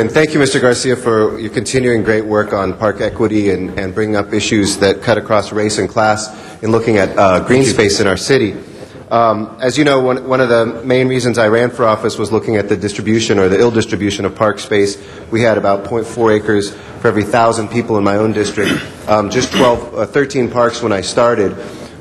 And thank you, Mr. Garcia, for your continuing great work on park equity and bringing up issues that cut across race and class in looking at green space in our city. As you know, one of the main reasons I ran for office was looking at the distribution or the ill distribution of park space. We had about 0.4 acres for every 1,000 people in my own district, just 13 parks when I started.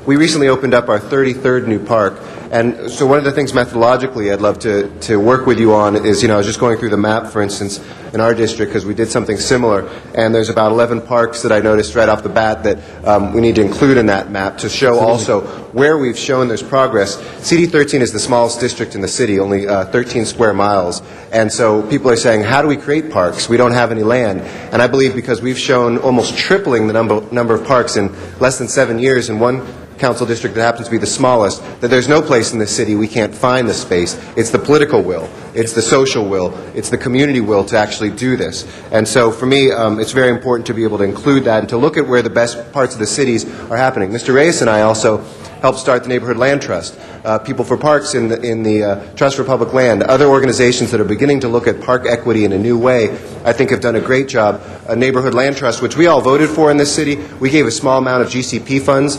We recently opened up our 33rd new park, and so one of the things methodologically I'd love to work with you on is, I was just going through the map, for instance, in our district, because we did something similar, and there's about 11 parks that I noticed right off the bat that we need to include in that map to show also where we've shown there's progress. CD13 is the smallest district in the city, only 13 square miles, and so people are saying, how do we create parks? We don't have any land, and I believe because we've shown almost tripling the number of parks in less than 7 years in one council district that happens to be the smallest, that there's no place in the city we can't find the space. It's the political will, it's the social will, it's the community will to actually do this. And so for me, it's very important to be able to include that and to look at where the best parts of the cities are happening. Mr. Reyes and I also helped start the Neighborhood Land Trust, People for Parks in the Trust for Public Land, other organizations that are beginning to look at park equity in a new way, I think have done a great job. A Neighborhood Land Trust, which we all voted for in this city, we gave a small amount of GCP funds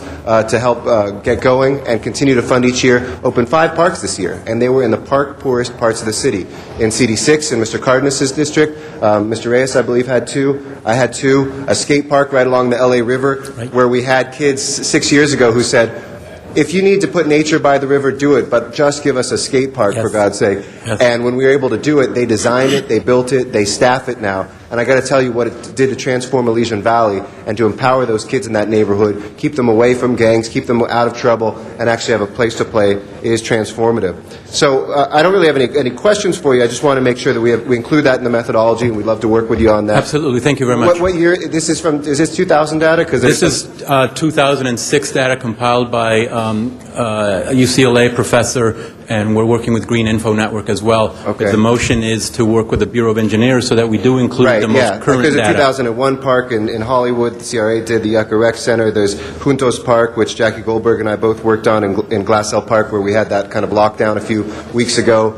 to help get going and continue to fund each year, opened 5 parks this year, and they were in the park poorest parts of the city. In CD6, in Mr. Cardenas's district, Mr. Reyes, I believe, had 2. I had 2. A skate park right along the LA River, where we had kids 6 years ago who said, if you need to put nature by the river, do it, but just give us a skate park, for God's sake. And when we were able to do it, they designed it, they built it, they staff it now. And I got to tell you what it did to transform Elysian Valley and to empower those kids in that neighborhood, keep them away from gangs, keep them out of trouble, and actually have a place to play is transformative. So I don't really have any questions for you. I just want to make sure that we include that in the methodology, and we'd love to work with you on that. Absolutely. Thank you very much. What year? This is from, is this 2000 data? This is 2006 data compiled by a UCLA professor, and we're working with Green Info Network as well. Okay. The motion is to work with the Bureau of Engineers so that we do include the most current data. There's a 2001 park in Hollywood, the CRA did, the Yucca Rec Center. There's Juntos Park, which Jackie Goldberg and I both worked on in Glassell Park, where we had that kind of lockdown a few weeks ago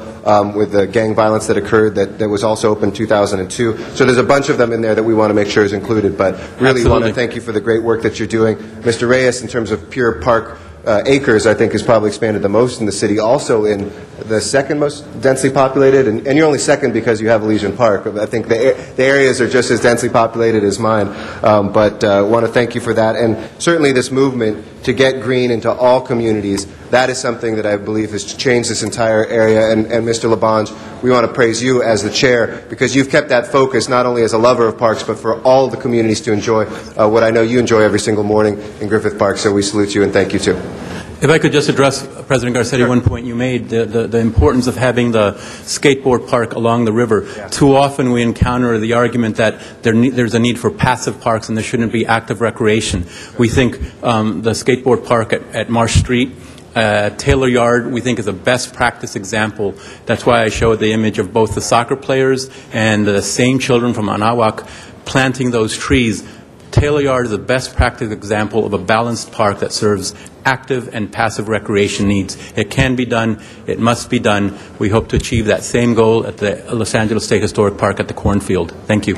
with the gang violence that occurred that was also open in 2002. So there's a bunch of them in there that we want to make sure is included, but really want to thank you for the great work that you're doing. Mr. Reyes, in terms of pure park acres, I think, has probably expanded the most in the city, also in the second most densely populated, and you're only second because you have Elysian Park. I think the areas are just as densely populated as mine, but I want to thank you for that. And certainly this movement to get green into all communities, that is something that I believe has changed this entire area. And Mr. Labange, we want to praise you as the chair, because you've kept that focus not only as a lover of parks, but for all the communities to enjoy what I know you enjoy every single morning in Griffith Park. So we salute you and thank you too. If I could just address, President Garcetti, one point you made, the importance of having the skateboard park along the river. Yeah. Too often we encounter the argument that there's a need for passive parks and there shouldn't be active recreation. We think the skateboard park at Marsh Street, Taylor Yard, we think is a best practice example. That's why I showed the image of both the soccer players and the same children from Anahuac planting those trees. Taylor Yard is a best practice example of a balanced park that serves active and passive recreation needs. It can be done. It must be done. We hope to achieve that same goal at the Los Angeles State Historic Park at the Cornfield. Thank you.